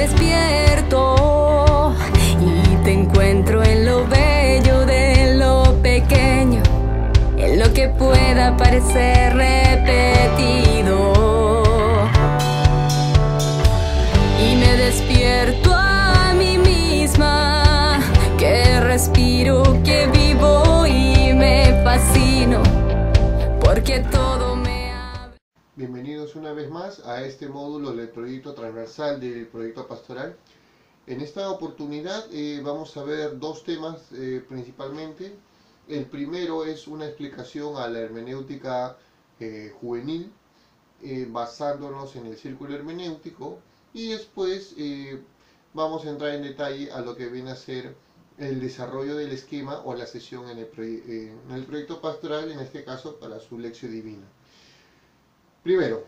despierto y te encuentro en lo bello de lo pequeño, en lo que pueda parecer repetido. Y me despierto a mí misma, que respiro, que vivo y me fascino, porque todo me abre. Bienvenidos una vez más a este módulo del proyecto transversal del proyecto pastoral. En esta oportunidad vamos a ver dos temas principalmente. El primero es una explicación a la hermenéutica juvenil, basándonos en el círculo hermenéutico, y después vamos a entrar en detalle a lo que viene a ser el desarrollo del esquema o la sesión en el proyecto pastoral, en este caso para su lección divina. Primero,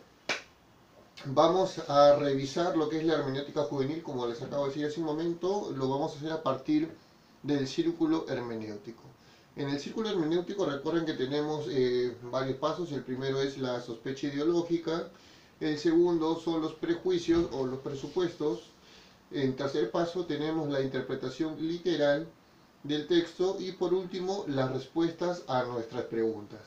vamos a revisar lo que es la hermenéutica juvenil. Como les acabo de decir hace un momento, lo vamos a hacer a partir del círculo hermenéutico. En el círculo hermenéutico recuerden que tenemos varios pasos. El primero es la sospecha ideológica, el segundo son los prejuicios o los presupuestos, en tercer paso tenemos la interpretación literal del texto y por último las respuestas a nuestras preguntas.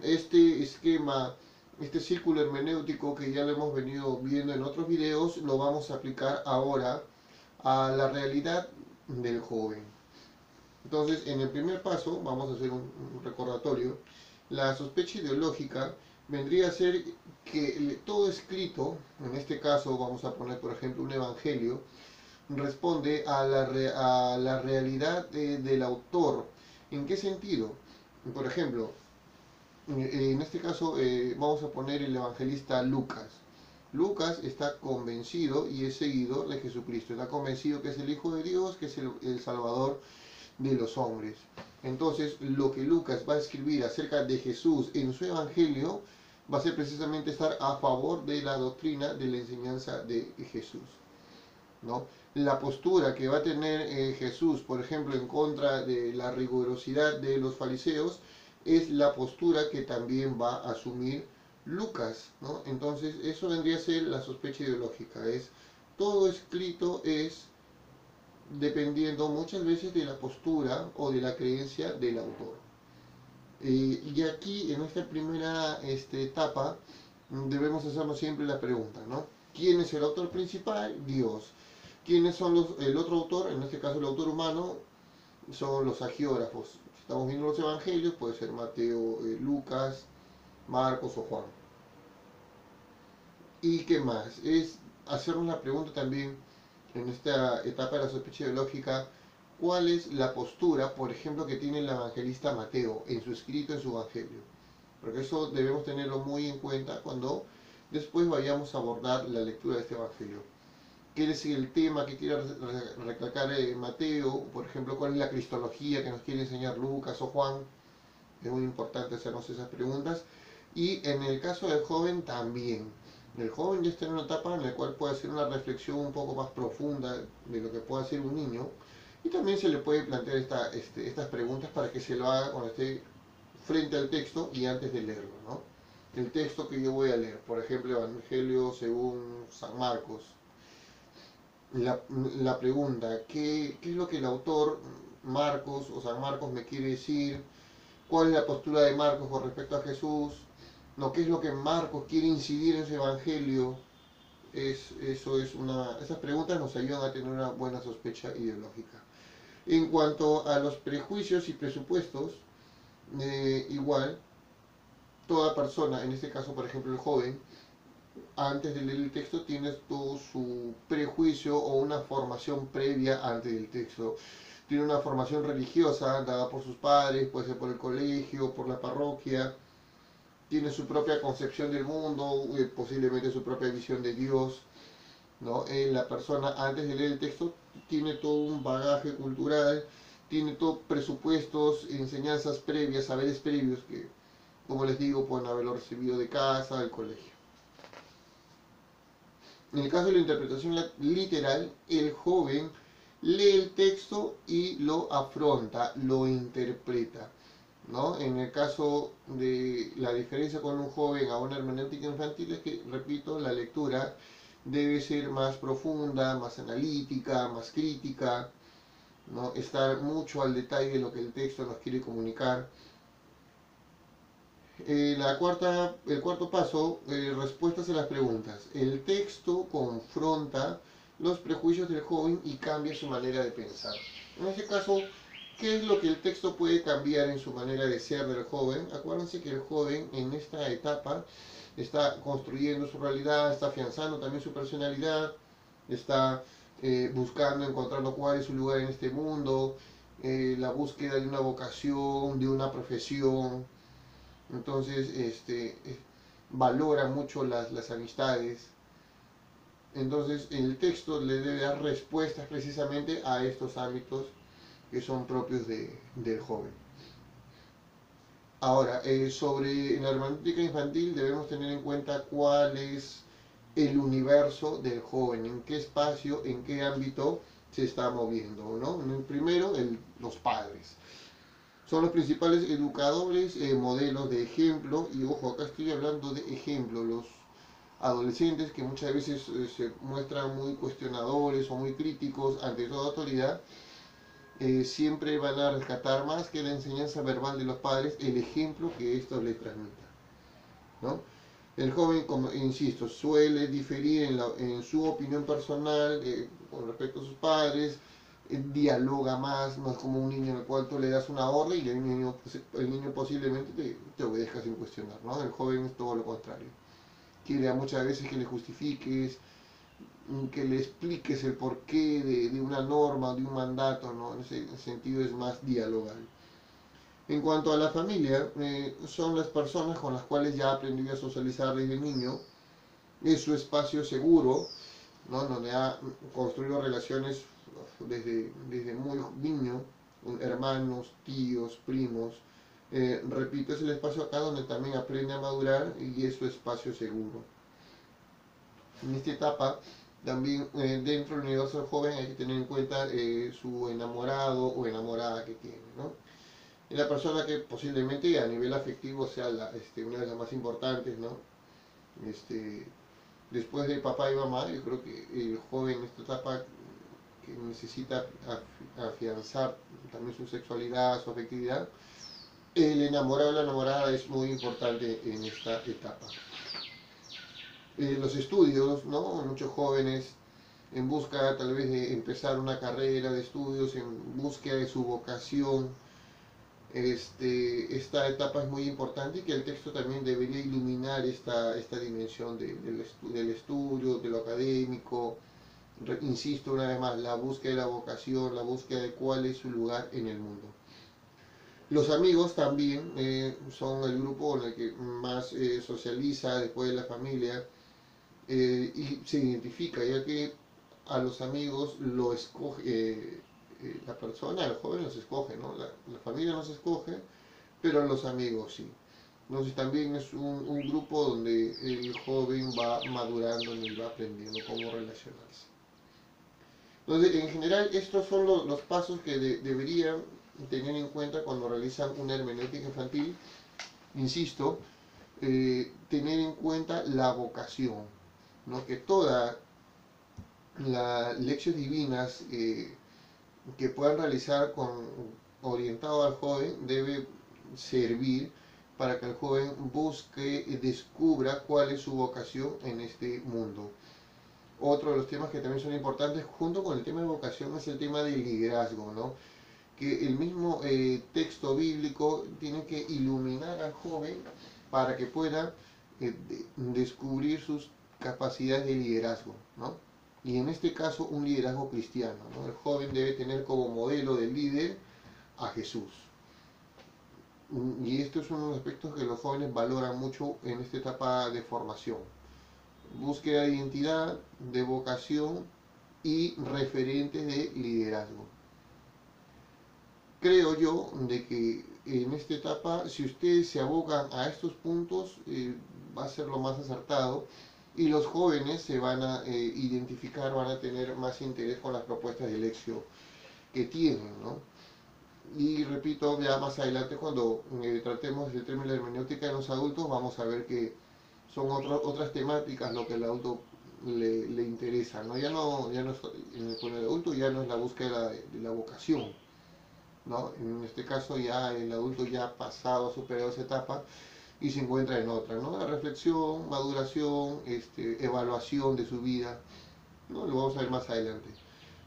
Este esquema, este círculo hermenéutico que ya lo hemos venido viendo en otros videos, lo vamos a aplicar ahora a la realidad del joven. Entonces, en el primer paso, vamos a hacer un recordatorio. La sospecha ideológica vendría a ser que todo escrito, en este caso vamos a poner por ejemplo un evangelio, responde a la realidad del autor. ¿En qué sentido? Por ejemplo, en este caso vamos a poner el evangelista Lucas. Lucas está convencido y es seguidor de Jesucristo, está convencido que es el Hijo de Dios, que es el Salvador de los hombres. Entonces, lo que Lucas va a escribir acerca de Jesús en su evangelio va a ser precisamente estar a favor de la doctrina, de la enseñanza de Jesús, ¿no? La postura que va a tener Jesús, por ejemplo, en contra de la rigurosidad de los fariseos, es la postura que también va a asumir Lucas, ¿no? Entonces, eso vendría a ser la sospecha ideológica. Es todo escrito es dependiendo muchas veces de la postura o de la creencia del autor. Y aquí, en esta primera etapa, debemos hacernos siempre la pregunta, ¿no? ¿Quién es el autor principal? Dios. ¿Quiénes son el otro autor? En este caso el autor humano son los agiógrafos. Si estamos viendo los evangelios, puede ser Mateo, Lucas, Marcos o Juan. ¿Y qué más? Es hacernos la pregunta también, en esta etapa de la sospecha ideológica, ¿cuál es la postura, por ejemplo, que tiene el evangelista Mateo en su escrito, en su evangelio? Porque eso debemos tenerlo muy en cuenta cuando después vayamos a abordar la lectura de este evangelio. ¿Qué es el tema que quiere recalcar Mateo? Por ejemplo, ¿cuál es la cristología que nos quiere enseñar Lucas o Juan? Es muy importante hacernos esas preguntas. Y en el caso del joven también. El joven ya está en una etapa en la cual puede hacer una reflexión un poco más profunda de lo que puede hacer un niño, y también se le puede plantear estas preguntas para que se lo haga cuando esté frente al texto y antes de leerlo, ¿no? El texto que yo voy a leer, por ejemplo, Evangelio según San Marcos. La pregunta, ¿qué es lo que el autor Marcos o San Marcos me quiere decir? ¿Cuál es la postura de Marcos con respecto a Jesús? ¿No? ¿Qué es lo que Marcos quiere incidir en su evangelio? Esas preguntas nos ayudan a tener una buena sospecha ideológica. En cuanto a los prejuicios y presupuestos, igual, toda persona, en este caso por ejemplo el joven, antes de leer el texto tiene todo su prejuicio o una formación previa antes del texto. Tiene una formación religiosa dada por sus padres, puede ser por el colegio, por la parroquia. Tiene su propia concepción del mundo, posiblemente su propia visión de Dios, ¿no? La persona antes de leer el texto tiene todo un bagaje cultural, tiene todo presupuestos, enseñanzas previas, saberes previos que, como les digo, pueden haberlo recibido de casa, del colegio. En el caso de la interpretación literal, el joven lee el texto y lo afronta, lo interpreta, ¿no? En el caso de la diferencia con un joven a una hermenéutica infantil es que, repito, la lectura debe ser más profunda, más analítica, más crítica, ¿no? Estar mucho al detalle de lo que el texto nos quiere comunicar. El cuarto paso, respuestas a las preguntas. El texto confronta los prejuicios del joven y cambia su manera de pensar. En este caso, ¿qué es lo que el texto puede cambiar en su manera de ser del joven? Acuérdense que el joven en esta etapa está construyendo su realidad, está afianzando también su personalidad, está buscando, encontrando cuál es su lugar en este mundo, la búsqueda de una vocación, de una profesión. Entonces, valora mucho las amistades. Entonces, el texto le debe dar respuestas precisamente a estos ámbitos que son propios del joven. Ahora, sobre la hermenéutica infantil debemos tener en cuenta cuál es el universo del joven, en qué espacio, en qué ámbito se está moviendo, ¿no? Primero, los padres. Son los principales educadores, modelos de ejemplo, y ojo, acá estoy hablando de ejemplo, los adolescentes que muchas veces se muestran muy cuestionadores o muy críticos ante toda autoridad, siempre van a rescatar más que la enseñanza verbal de los padres, el ejemplo que estos les transmitan, ¿no? El joven, como insisto, suele diferir en su opinión personal con respecto a sus padres, dialoga más, no es como un niño en el cual tú le das una orden y el niño posiblemente te obedezca sin cuestionar, ¿no? El joven es todo lo contrario. Quiere muchas veces que le justifiques, que le expliques el porqué de una norma, de un mandato, ¿no? En ese sentido es más dialogal. En cuanto a la familia, son las personas con las cuales ya aprendí a socializar desde niño, es su espacio seguro, ¿no? Donde ha construido relaciones desde muy niño, hermanos, tíos, primos. Repito, es el espacio acá donde también aprende a madurar y es su espacio seguro. En esta etapa, también dentro del universo del joven hay que tener en cuenta su enamorado o enamorada que tiene, ¿no? Es la persona que posiblemente a nivel afectivo sea una de las más importantes, ¿no? Después de papá y mamá, yo creo que el joven en esta etapa que necesita afianzar también su sexualidad, su afectividad, el enamorado o la enamorada es muy importante en esta etapa. Los estudios, ¿no? Muchos jóvenes en busca tal vez de empezar una carrera de estudios, en búsqueda de su vocación. Esta etapa es muy importante y que el texto también debería iluminar esta dimensión del estudio, de lo académico. Insisto una vez más, la búsqueda de la vocación, la búsqueda de cuál es su lugar en el mundo. Los amigos también son el grupo en el que más socializa después de la familia y se identifica, ya que a los amigos lo escoge la persona, el joven los escoge, ¿no? La familia no se escoge, pero los amigos sí. Entonces también es un grupo donde el joven va madurando y va aprendiendo cómo relacionarse. Entonces, en general, estos son los pasos que deberían tener en cuenta cuando realizan una hermenéutica infantil. Insisto, tener en cuenta la vocación, ¿no? Que todas las lecciones divinas que puedan realizar orientado al joven debe servir para que el joven busque y descubra cuál es su vocación en este mundo. Otro de los temas que también son importantes junto con el tema de vocación es el tema del liderazgo, ¿no? Que el mismo texto bíblico tiene que iluminar al joven para que pueda descubrir sus capacidades de liderazgo, ¿no? Y en este caso un liderazgo cristiano, ¿no? El joven debe tener como modelo de líder a Jesús. Y esto es uno de los aspectos que los jóvenes valoran mucho en esta etapa de formación. Búsqueda de identidad, de vocación y referentes de liderazgo. Creo yo de que en esta etapa, si ustedes se abocan a estos puntos, va a ser lo más acertado y los jóvenes se van a identificar, van a tener más interés con las propuestas de lección que tienen, ¿no? Y repito, ya más adelante cuando tratemos el término de hermenéutica en los adultos, vamos a ver que son otras temáticas lo que el adulto le interesa, ¿no? Con el adulto ya no es la búsqueda de la vocación, ¿no? En este caso ya el adulto ya ha pasado, ha superado esa etapa y se encuentra en otra, ¿no? La reflexión, maduración, evaluación de su vida, ¿no? Lo vamos a ver más adelante.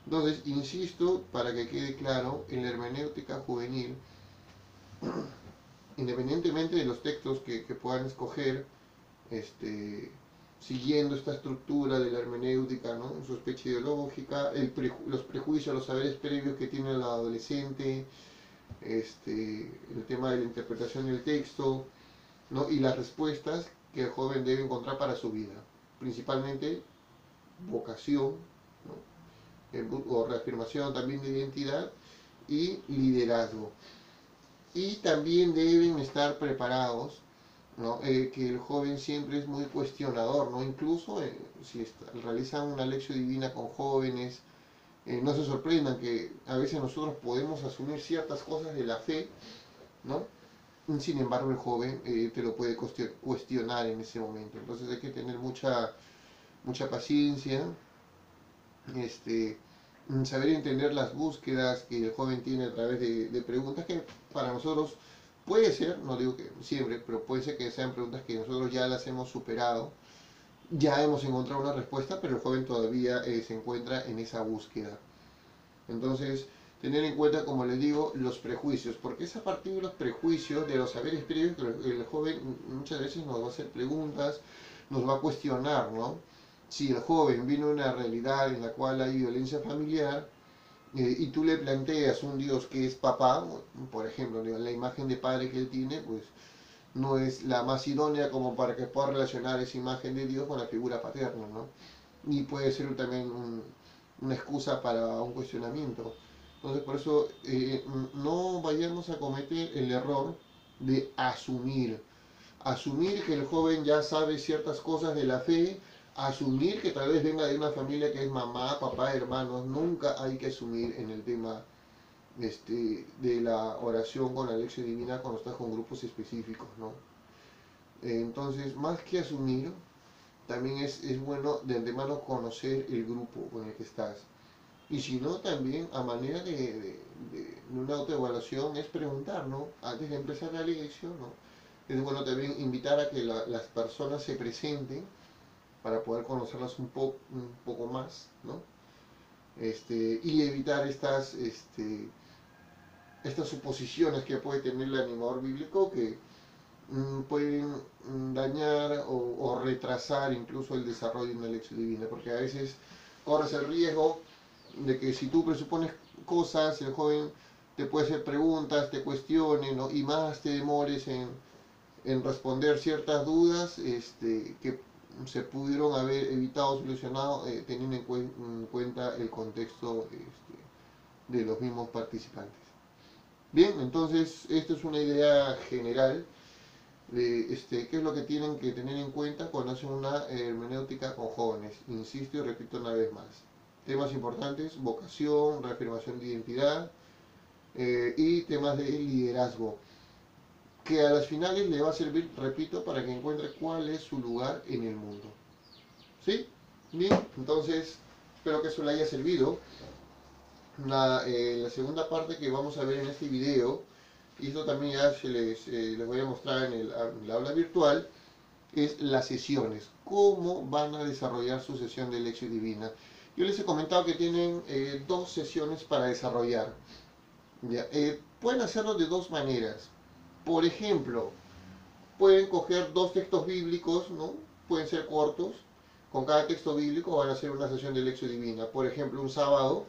Entonces, insisto, para que quede claro, en la hermenéutica juvenil, independientemente de los textos que puedan escoger, siguiendo esta estructura de la hermenéutica, ¿no? Sospecha ideológica, los prejuicios, los saberes previos que tiene el adolescente, el tema de la interpretación del texto, ¿no? Y las respuestas que el joven debe encontrar para su vida, principalmente vocación, ¿no? O reafirmación también de identidad y liderazgo. Y también deben estar preparados, ¿no? Que el joven siempre es muy cuestionador, ¿no? Incluso si realizan una lección divina con jóvenes, no se sorprendan que a veces nosotros podemos asumir ciertas cosas de la fe, ¿no? Sin embargo el joven te lo puede cuestionar en ese momento. Entonces hay que tener mucha paciencia, saber entender las búsquedas que el joven tiene a través de preguntas que para nosotros puede ser, no digo que siempre, pero puede ser que sean preguntas que nosotros ya las hemos superado, ya hemos encontrado una respuesta, pero el joven todavía se encuentra en esa búsqueda. Entonces, tener en cuenta, como les digo, los prejuicios, porque es a partir de los prejuicios, de los saberes previos, que el joven muchas veces nos va a hacer preguntas, nos va a cuestionar, ¿no? Si el joven viene de una realidad en la cual hay violencia familiar, y tú le planteas un Dios que es papá, por ejemplo, la imagen de padre que él tiene, pues no es la más idónea como para que pueda relacionar esa imagen de Dios con la figura paterna, ¿no? Y puede ser también una excusa para un cuestionamiento. Entonces, por eso no vayamos a cometer el error de asumir que el joven ya sabe ciertas cosas de la fe, asumir que tal vez venga de una familia que es mamá, papá, hermanos. Nunca hay que asumir en el tema de la oración con la lección divina cuando estás con grupos específicos, ¿no? Entonces, más que asumir, también es bueno de antemano conocer el grupo con el que estás. Y si no, también a manera de una autoevaluación es preguntar, ¿no? Antes de empezar la lección, ¿no? Es bueno también invitar a que las personas se presenten para poder conocerlas un poco más, ¿no? Y evitar estas suposiciones que puede tener el animador bíblico que pueden dañar o retrasar incluso el desarrollo de una lección divina, porque a veces corres el riesgo de que si tú presupones cosas, el joven te puede hacer preguntas, te cuestione, ¿no? Y más te demores en responder ciertas dudas que se pudieron haber evitado, solucionado, teniendo en cuenta el contexto de los mismos participantes. Bien, entonces esta es una idea general de qué es lo que tienen que tener en cuenta cuando hacen una hermenéutica con jóvenes. Insisto y repito una vez más. Temas importantes: vocación, reafirmación de identidad y temas de liderazgo, que a las finales le va a servir, repito, para que encuentre cuál es su lugar en el mundo. ¿Sí? Bien, entonces espero que eso le haya servido. La segunda parte que vamos a ver en este video, y esto también ya les voy a mostrar en el aula virtual, es las sesiones. Cómo van a desarrollar su sesión de lección divina. Yo les he comentado que tienen 2 sesiones para desarrollar. ¿Ya? Pueden hacerlo de 2 maneras. Por ejemplo, pueden coger 2 textos bíblicos, ¿no? Pueden ser cortos. Con cada texto bíblico van a hacer una sesión de lección divina. Por ejemplo, un sábado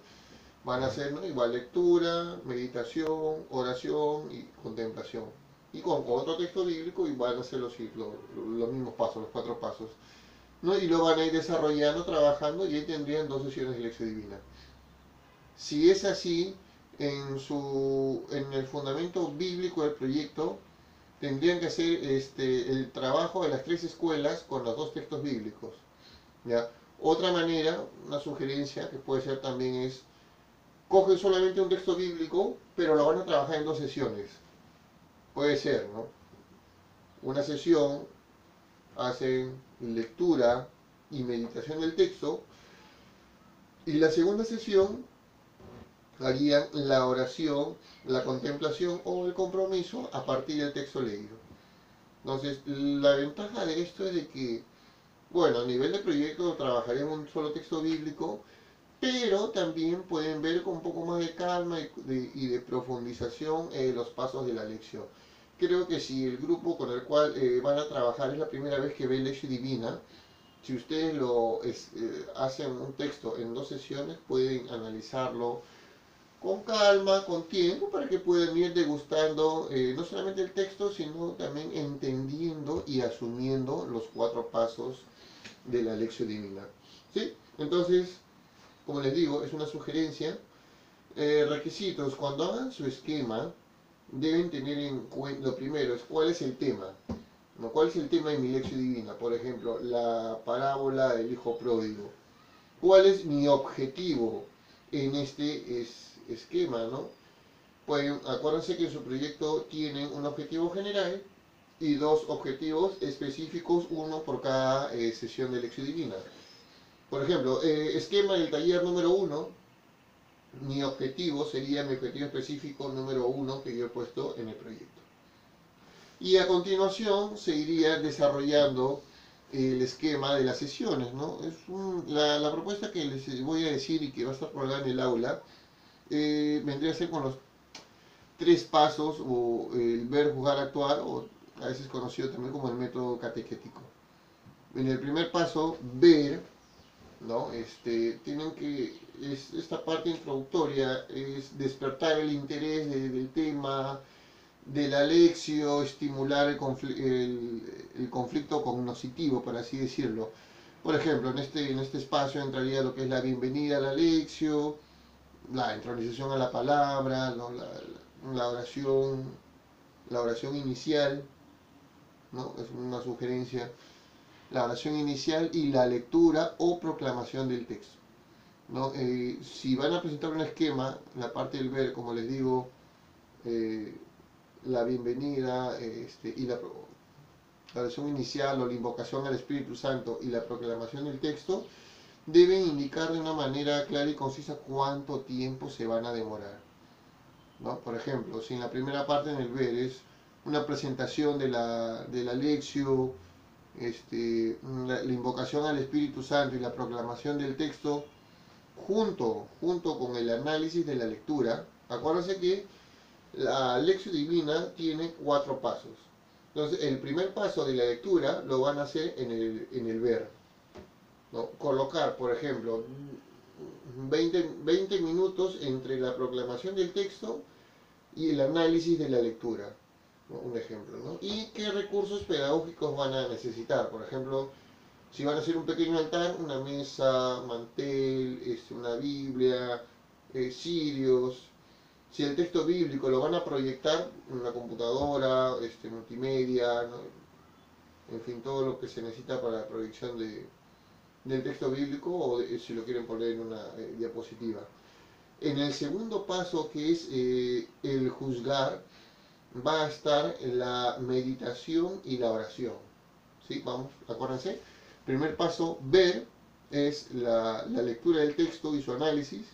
van a hacer, ¿no?, igual lectura, meditación, oración y contemplación. Y con otro texto bíblico y van a hacer los mismos pasos, los 4 pasos, ¿no? Y lo van a ir desarrollando, trabajando, y ahí tendrían 2 sesiones de lección divina. Si es así, en el fundamento bíblico del proyecto tendrían que hacer el trabajo de las 3 escuelas con los 2 textos bíblicos, ¿ya? Otra manera, una sugerencia que puede ser también es: cogen solamente un texto bíblico, pero lo van a trabajar en 2 sesiones. Puede ser, ¿no? Una sesión hacen lectura y meditación del texto. Y la segunda sesión harían la oración, la contemplación o el compromiso a partir del texto leído. Entonces, la ventaja de esto es de que, bueno, a nivel de proyecto trabajaremos un solo texto bíblico, pero también pueden ver con un poco más de calma y de profundización los pasos de la lección. Creo que si el grupo con el cual van a trabajar es la primera vez que ve Lección Divina, si ustedes hacen un texto en 2 sesiones, pueden analizarlo con calma, con tiempo, para que puedan ir degustando no solamente el texto, sino también entendiendo y asumiendo los 4 pasos de la Lección Divina. ¿Sí? Entonces, como les digo, es una sugerencia. Requisitos: cuando hagan su esquema, deben tener en cuenta, lo primero es cuál es el tema. ¿No? ¿Cuál es el tema de mi Lección Divina? Por ejemplo, la parábola del hijo pródigo. ¿Cuál es mi objetivo en este esquema? ¿No? Pues acuérdense que en su proyecto tienen un objetivo general y 2 objetivos específicos, uno por cada sesión de Lección Divina. Por ejemplo, esquema del taller número 1, mi objetivo sería mi objetivo específico número 1 que yo he puesto en el proyecto. Y a continuación se iría desarrollando el esquema de las sesiones, ¿no? La propuesta que les voy a decir y que va a estar colgada en el aula vendría a ser con los 3 pasos, o el ver, juzgar, actuar, o a veces conocido también como el método catequético. En el primer paso, ver, ¿no? Tienen que, esta parte introductoria es despertar el interés del tema, de la lección, estimular el conflicto cognoscitivo, por así decirlo. Por ejemplo, en este espacio entraría lo que es la bienvenida a la lección, la intronización a la palabra, ¿no? la oración inicial, ¿no? Es una sugerencia. La oración inicial y la lectura o proclamación del texto, ¿no? Si van a presentar un esquema, la parte del ver, como les digo, la bienvenida y la oración inicial o la invocación al Espíritu Santo y la proclamación del texto, deben indicar de una manera clara y concisa cuánto tiempo se van a demorar, ¿no? Por ejemplo, si en la primera parte en el ver es una presentación de la lección, la invocación al Espíritu Santo y la proclamación del texto, junto con el análisis de la lectura, acuérdense que la Lección Divina tiene 4 pasos. Entonces, el primer paso de la lectura lo van a hacer en el ver, ¿no? Colocar, por ejemplo, 20 minutos entre la proclamación del texto y el análisis de la lectura, ¿no? Un ejemplo, ¿no? Y qué recursos pedagógicos van a necesitar. Por ejemplo, si van a hacer un pequeño altar, una mesa, mantel, una Biblia, cirios. Si el texto bíblico lo van a proyectar en una computadora, multimedia, ¿no? En fin, todo lo que se necesita para la proyección del texto bíblico, o si lo quieren poner en una diapositiva. En el segundo paso, que es el juzgar, va a estar la meditación y la oración. ¿Sí? Vamos, acuérdense. Primer paso, ver, es la lectura del texto y su análisis,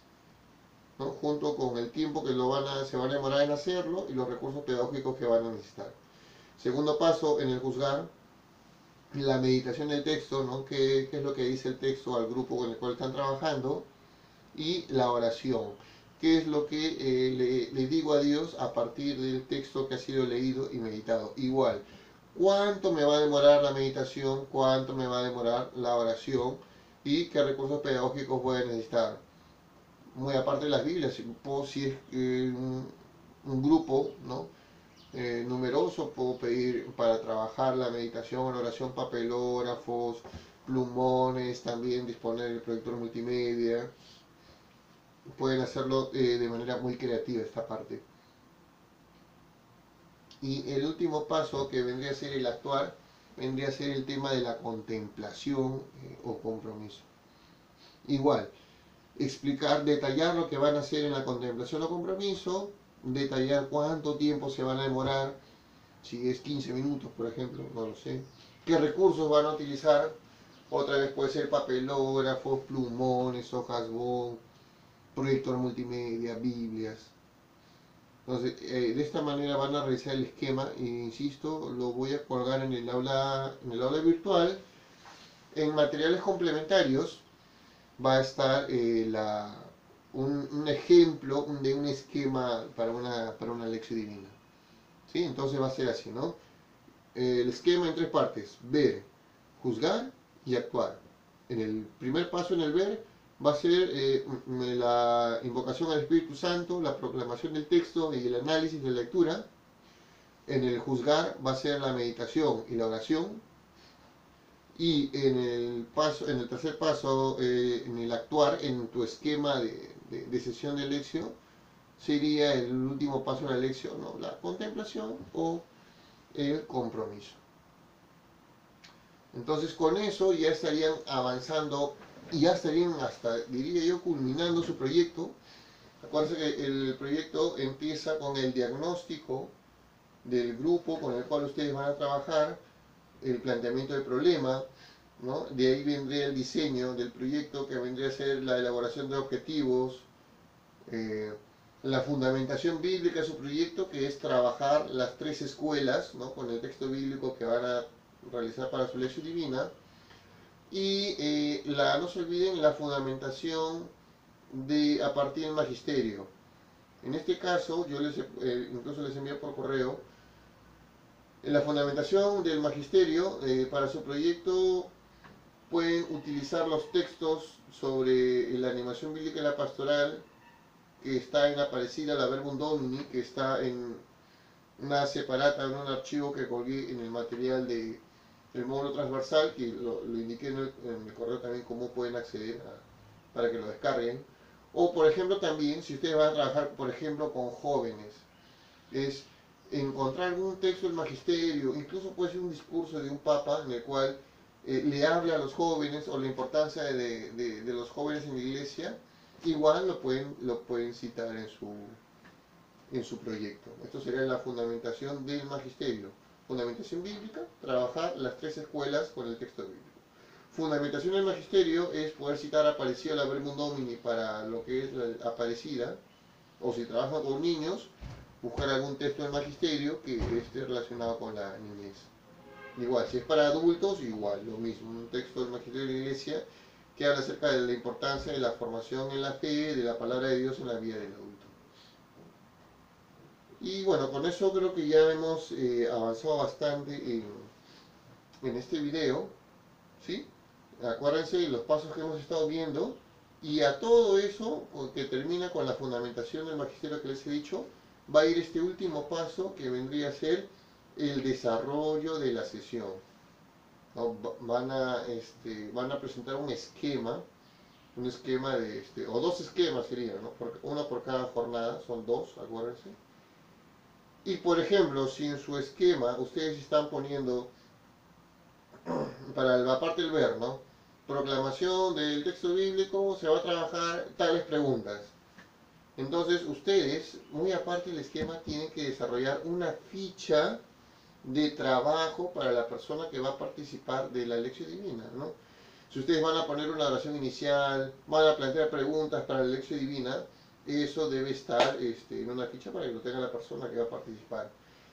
¿no? Junto con el tiempo que se van a demorar en hacerlo y los recursos pedagógicos que van a necesitar. Segundo paso, en el juzgar, la meditación del texto, ¿no? ¿Qué es lo que dice el texto al grupo con el cual están trabajando? Y la oración, ¿qué es lo que le digo a Dios a partir del texto que ha sido leído y meditado? Igual, ¿cuánto me va a demorar la meditación? ¿Cuánto me va a demorar la oración? ¿Y qué recursos pedagógicos voy a necesitar? Muy aparte de las Biblias, si es un grupo, ¿no? Numeroso, puedo pedir para trabajar la meditación, la oración, papelógrafos, plumones, también disponer del proyector multimedia. Pueden hacerlo de manera muy creativa esta parte. Y el último paso, que vendría a ser el actuar, vendría a ser el tema de la contemplación o compromiso. Igual, explicar, detallar lo que van a hacer en la contemplación o compromiso, detallar cuánto tiempo se van a demorar, si es 15 minutos, por ejemplo, no lo sé, qué recursos van a utilizar, Otra vez puede ser papelógrafos, plumones, hojas bond, proyector multimedia, biblias. Entonces, de esta manera van a realizar el esquema e insisto, lo voy a colgar en el aula virtual. En materiales complementarios va a estar un ejemplo de un esquema para una lección divina. ¿Sí? Entonces va a ser así, ¿no? El esquema en tres partes: ver, juzgar y actuar. En el primer paso, en el ver, va a ser la invocación al Espíritu Santo, la proclamación del texto y el análisis de la lectura. En el juzgar va a ser la meditación y la oración. Y en el tercer paso, en el actuar, en tu esquema de sesión de lección, sería el último paso de la lección, ¿no? La contemplación o el compromiso. Entonces con eso ya estarían avanzando y ya estarían hasta, diría yo, culminando su proyecto. Acuérdense que el proyecto empieza con el diagnóstico del grupo con el cual ustedes van a trabajar, el planteamiento del problema, ¿no? De ahí vendría el diseño del proyecto, que vendría a ser la elaboración de objetivos, la fundamentación bíblica de su proyecto, que es trabajar las 3 escuelas, ¿no? Con el texto bíblico que van a realizar para su lección divina, y no se olviden la fundamentación a partir del magisterio. En este caso, yo incluso les envío por correo la fundamentación del magisterio. Para su proyecto pueden utilizar los textos sobre la animación bíblica y la pastoral, que está en Aparecida, la Verbum Domini, que está en una separata, en un archivo que colgué en el material del módulo transversal, que lo indiqué en el correo también cómo pueden acceder para que lo descarguen. O por ejemplo también, si ustedes van a trabajar por ejemplo con jóvenes, es encontrar algún texto del magisterio, incluso puede ser un discurso de un papa en el cual le habla a los jóvenes, o la importancia de los jóvenes en la iglesia, igual lo pueden citar en su proyecto. Esto sería la fundamentación del magisterio. Fundamentación bíblica, trabajar las 3 escuelas con el texto bíblico. Fundamentación del magisterio es poder citar Aparecida, la Verbum Domini, para lo que es la Aparecida, o si trabajan con niños, buscar algún texto del magisterio que esté relacionado con la niñez. Igual, si es para adultos, igual, lo mismo, un texto del magisterio de la iglesia que habla acerca de la importancia de la formación en la fe, de la palabra de Dios en la vida del adulto. Y bueno, con eso creo que ya hemos avanzado bastante en este video, ¿sí? Acuérdense de los pasos que hemos estado viendo, y a todo eso, que termina con la fundamentación del magisterio que les he dicho, va a ir este último paso, que vendría a ser el desarrollo de la sesión, ¿no? Van a presentar un esquema o 2 esquemas serían, ¿no? Uno por cada jornada, son 2, acuérdense. Y por ejemplo, si en su esquema ustedes están poniendo para la parte del ver, ¿no? Proclamación del texto bíblico, se va a trabajar tales preguntas. Entonces ustedes, muy aparte del esquema, tienen que desarrollar una ficha de trabajo para la persona que va a participar de la lección divina, ¿no? Si ustedes van a poner una oración inicial, van a plantear preguntas para la lección divina, eso debe estar en una ficha para que lo tenga la persona que va a participar.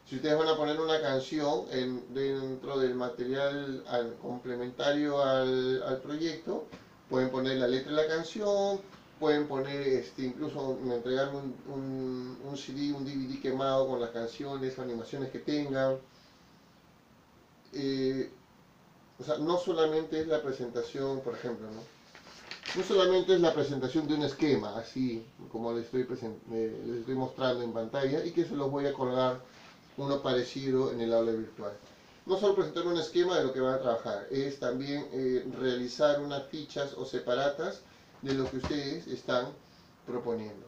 Si ustedes van a poner una canción dentro del material complementario al proyecto, pueden poner la letra de la canción, pueden poner, incluso entregarme un CD, un DVD quemado con las canciones, animaciones que tengan. O sea, no solamente es la presentación, por ejemplo, ¿no? No solamente es la presentación de un esquema, así como les estoy mostrando en pantalla, y que se los voy a colgar uno parecido en el aula virtual. No solo presentar un esquema de lo que van a trabajar, es también realizar unas fichas o separatas de lo que ustedes están proponiendo.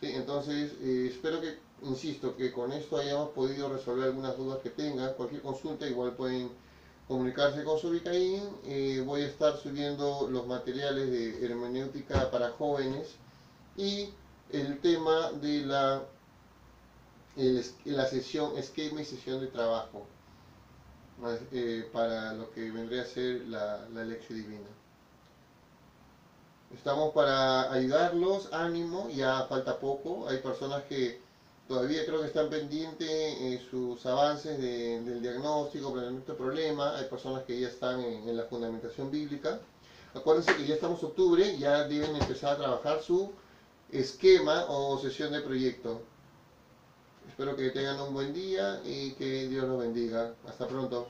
¿Sí? Entonces, espero que, insisto, que con esto hayamos podido resolver algunas dudas que tengan. Cualquier consulta igual pueden comunicarse con Zubicaín. Voy a estar subiendo los materiales de hermenéutica para jóvenes y el tema de la sesión esquema y sesión de trabajo. para lo que vendría a ser la lección divina. Estamos para ayudarlos, ánimo, ya falta poco. Hay personas que todavía creo que están pendientes en sus avances del diagnóstico, planteamiento de problema. Hay personas que ya están en la fundamentación bíblica. Acuérdense que ya estamos en octubre, ya deben empezar a trabajar su esquema o sesión de proyecto. Espero que tengan un buen día y que Dios los bendiga. Hasta pronto.